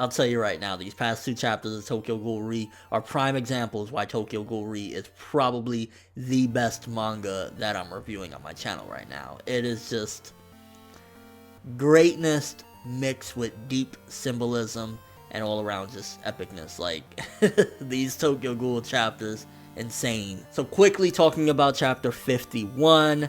I'll tell you right now, these past 2 chapters of Tokyo Ghoul are prime examples why Tokyo Ghoul is probably the best manga that I'm reviewing on my channel right now. It is just greatness mixed with deep symbolism and all around just epicness. Like, these Tokyo Ghoul chapters, insane. So quickly talking about chapter 51.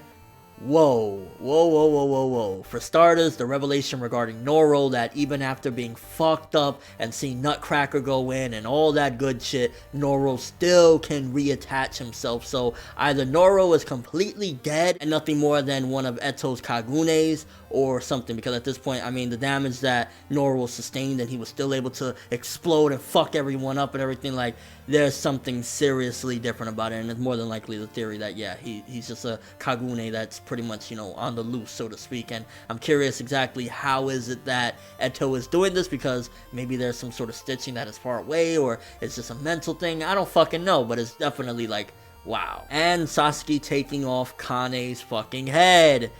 Whoa. For starters, the revelation regarding Noro, that even after being fucked up and seeing Nutcracker go in and all that good shit, Noro still can reattach himself. So either Noro is completely dead and nothing more than one of Eto's Kagunes or something, because at this point, I mean, the damage that Noro sustained and he was still able to explode and fuck everyone up and everything, like, there's something seriously different about it, and it's more than likely the theory that, yeah, he's just a Kagune that's pretty much, you know, on the loose, so to speak. And I'm curious exactly how is it that Eto is doing this, because maybe there's some sort of stitching that is far away, or it's just a mental thing. I don't fucking know, but it's definitely like, wow. And Sasaki taking off Kane's fucking head.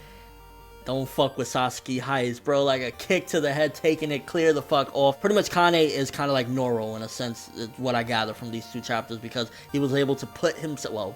Don't fuck with Sasaki Heist, bro. Like a kick to the head, taking it clear the fuck off. Pretty much Kane is kind of like Noro in a sense, is what I gather from these 2 chapters, because he was able to put himself, well,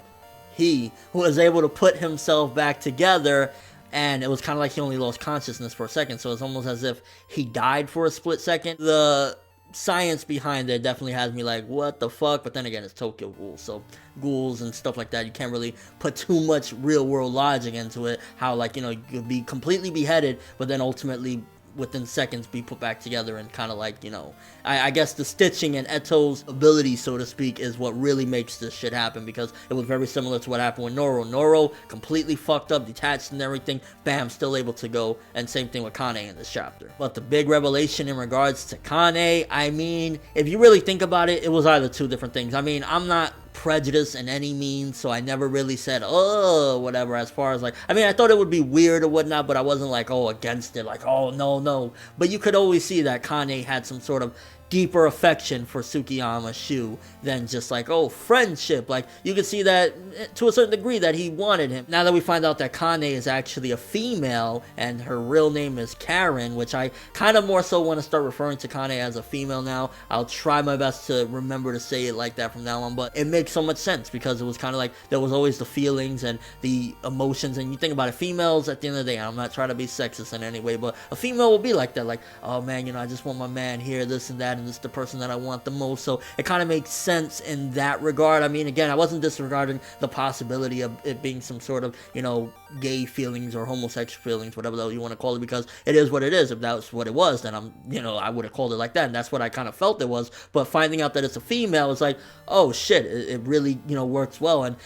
he was able to put himself back together, and it was kind of like he only lost consciousness for a second, so it's almost as if he died for a split second. The science behind it definitely has me like, what the fuck? But then again, it's Tokyo Ghoul, so ghouls and stuff like that, you can't really put too much real world logic into it, how, like, you know, you could be completely beheaded but then ultimately within seconds be put back together, and kind of like, you know, I guess the stitching and Eto's ability, so to speak, is what really makes this shit happen, because it was very similar to what happened with Noro. Noro completely fucked up, detached and everything, bam, still able to go, and same thing with Kane in this chapter. But the big revelation in regards to Kane, I mean, if you really think about it, it was either 2 different things. I mean, I'm not prejudiced in any means, so I never really said, oh, whatever, as far as like, I mean, I thought it would be weird or whatnot, but I wasn't like, oh, against it, like, oh, no. But you could always see that Kane had some sort of deeper affection for Tsukiyama Shu than just like, oh, friendship. Like, you could see that to a certain degree that he wanted him. Now that we find out that Kane is actually a female and her real name is Karen, which I kind of more so want to start referring to Kane as a female now. I'll try my best to remember to say it like that from now on, but it makes so much sense, because it was kind of like there was always the feelings and the emotions, and you think about it, females at the end of the day, I'm not trying to be sexist in any way, but a female will be like that, like, oh man, you know, I just want my man here, this and that, and this is the person that I want the most. So it kind of makes sense in that regard. I mean, again, I wasn't disregarding the possibility of it being some sort of, you know, gay feelings or homosexual feelings, whatever the hell you want to call it, because it is what it is. If that was what it was, then I would have called it like that, and that's what I kind of felt it was. But finding out that it's a female, it's like, oh shit, it really, you know, works well. And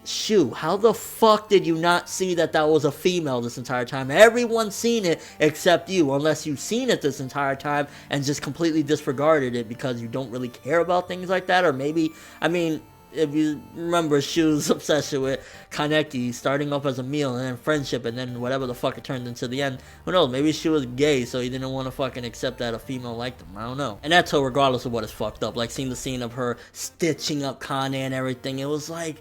Shoo, how the fuck did you not see that was a female this entire time? Everyone's seen it except you, unless you've seen it this entire time and just completely disregarded it because you don't really care about things like that. Or maybe, I mean, if you remember Shu's obsession with Kaneki, starting off as a meal and then friendship and then whatever the fuck it turned into the end. Who knows, maybe Shu was gay, so he didn't want to fucking accept that a female liked him. I don't know. And that's regardless of what is fucked up. Like, seeing the scene of her stitching up Kane and everything, it was like,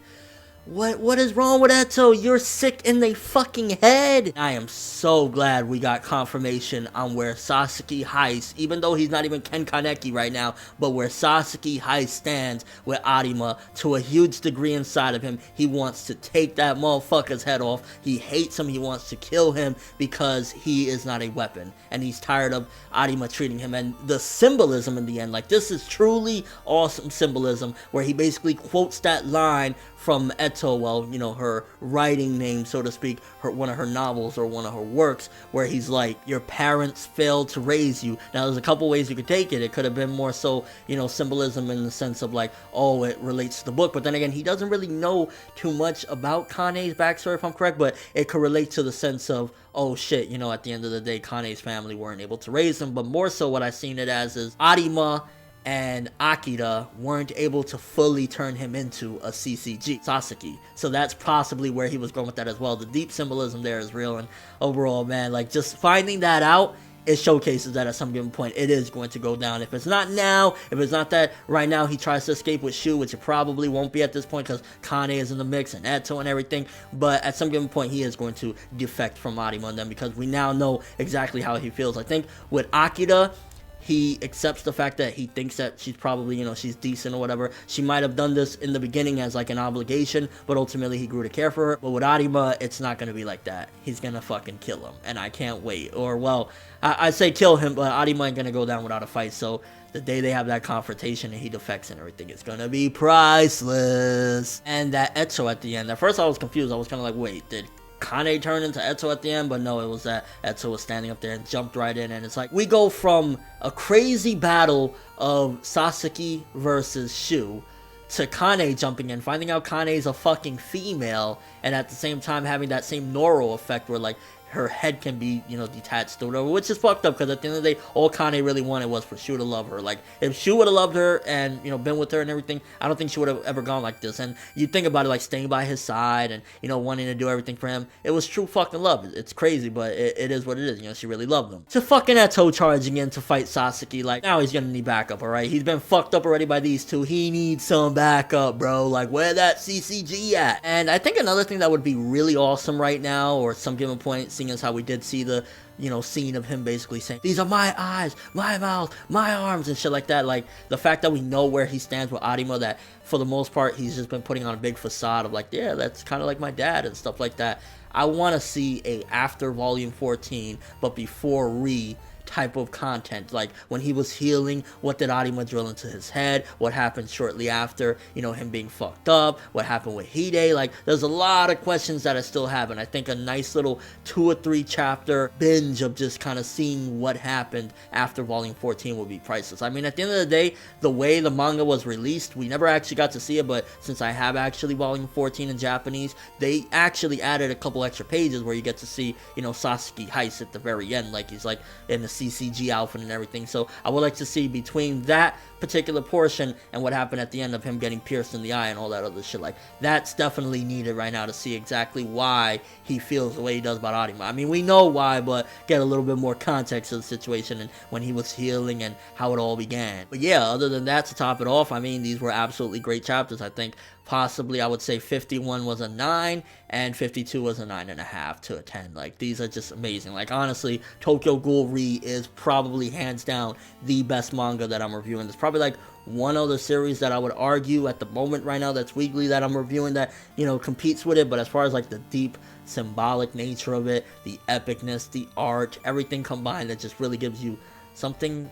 what is wrong with Eto? You're sick in the fucking head. I am so glad we got confirmation on where Sasaki Heist, even though he's not even Ken Kaneki right now, but where Sasaki Heist stands with Arima to a huge degree inside of him. He wants to take that motherfucker's head off. He hates him. He wants to kill him because he is not a weapon. And he's tired of Arima treating him. And the symbolism in the end, like, this is truly awesome symbolism, where he basically quotes that line from Eto, well, you know, her writing name, so to speak, one of her novels or one of her works, where he's like, your parents failed to raise you. Now, there's a couple ways you could take it. It could have been more so, you know, symbolism in the sense of like, oh, it relates to the book. But then again, he doesn't really know too much about Kane's backstory, if I'm correct, but it could relate to the sense of, oh shit, you know, at the end of the day, Kane's family weren't able to raise him. But more so what I've seen it as is Arima and Akira weren't able to fully turn him into a CCG, Sasaki. So that's possibly where he was going with that as well. The deep symbolism there is real, and overall, man, like, just finding that out, it showcases that at some given point it is going to go down. If it's not now, if it's not that right now he tries to escape with Shu, which it probably won't be at this point because Kane is in the mix and Eto and everything, but at some given point he is going to defect from Arima and them, because we now know exactly how he feels. I think with Akira, he accepts the fact that he thinks that she's probably, you know, she's decent or whatever. She might have done this in the beginning as like an obligation, but ultimately he grew to care for her. But with Arima, it's not gonna be like that. He's gonna fucking kill him, and I can't wait. Or, well, I say kill him, but Arima ain't gonna go down without a fight, so the day they have that confrontation and he defects and everything, it's gonna be priceless. And that ETO at the end, at first I was confused. I was kind of like, wait, did Kane turned into ETO at the end? But no, it was that ETO was standing up there and jumped right in, and it's like we go from a crazy battle of Sasaki versus Shu to Kane jumping in, finding out Kane's a fucking female, and at the same time having that same Noro effect where like her head can be, you know, detached or whatever, which is fucked up, because at the end of the day, all Kane really wanted was for Shu to love her. Like, if Shu would have loved her and, you know, been with her and everything, I don't think she would have ever gone like this. And you think about it, like, staying by his side and, you know, wanting to do everything for him, it was true fucking love. It's crazy, but it is what it is. You know, she really loved him. To fucking Eto charging in to fight Sasaki, like, now he's gonna need backup, alright? He's been fucked up already by these two. He needs some backup, bro. Like, where that CCG at? And I think another thing that would be really awesome right now, or some given point, seeing as how we did see the, you know, scene of him basically saying, these are my eyes, my mouth, my arms, and shit like that. Like, the fact that we know where he stands with Arima, that for the most part he's just been putting on a big facade of like, yeah, that's kind of like my dad and stuff like that. I want to see a after volume 14 but before Re type of content. Like, when he was healing, what did Arima drill into his head? What happened shortly after, you know, him being fucked up? What happened with Hide? Like, there's a lot of questions that I still have, and I think a nice little 2 or 3 chapter binge of just kind of seeing what happened after volume 14 would be priceless. I mean, at the end of the day, the way the manga was released, we never actually got to see it, but since I have actually volume 14 in Japanese, they actually added a couple extra pages where you get to see, you know, Sasaki heist at the very end, like he's like in the CCG outfit and everything. So I would like to see between that particular portion and what happened at the end of him getting pierced in the eye and all that other shit, like, that's definitely needed right now to see exactly why he feels the way he does about Arima. I mean, we know why, but get a little bit more context of the situation and when he was healing and how it all began. But yeah, other than that, to top it off, I mean, these were absolutely great chapters. I think possibly I would say 51 was a 9 and 52 was a 9.5 to a 10. Like, these are just amazing. Like, honestly, Tokyo Ghoul Re is probably hands down the best manga that I'm reviewing. There's probably like one other series that I would argue at the moment right now that's weekly that I'm reviewing that, you know, competes with it. But as far as like the deep symbolic nature of it, the epicness, the art, everything combined, that just really gives you something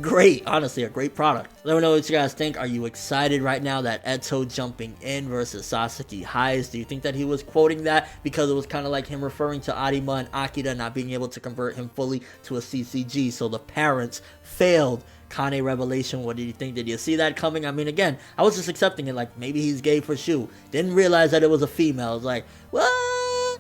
great. Honestly, a great product. Let me know what you guys think. Are you excited right now that Eto jumping in versus Sasaki heist? Do you think that he was quoting that because it was kind of like him referring to Arima and Akira not being able to convert him fully to a CCG, so the parents failed Kane revelation? What did you think? Did you see that coming? I mean, again, I was just accepting it like maybe he's gay for Shu. Didn't realize that it was a female. I was like, what?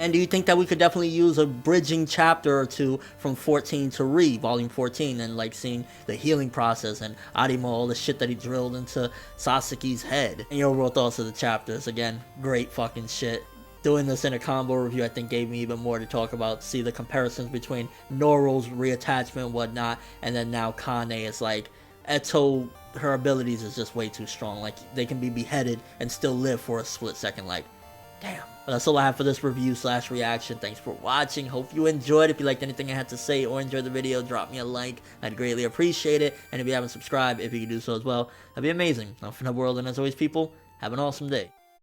And do you think that we could definitely use a bridging chapter or two from 14 to Re, volume 14, and like seeing the healing process and Arima, all the shit that he drilled into Sasaki's head? And your overall thoughts of the chapters? Again, great fucking shit. Doing this in a combo review, I think, gave me even more to talk about. See the comparisons between Noro's reattachment and whatnot, and then now Kane is like, Eto, her abilities is just way too strong. Like, they can be beheaded and still live for a split second. Like, damn. But that's all I have for this review / reaction. Thanks for watching. Hope you enjoyed. If you liked anything I had to say or enjoyed the video, drop me a like. I'd greatly appreciate it. And if you haven't subscribed, if you could do so as well, that'd be amazing. I'm ForneverWorld, and as always, people, have an awesome day.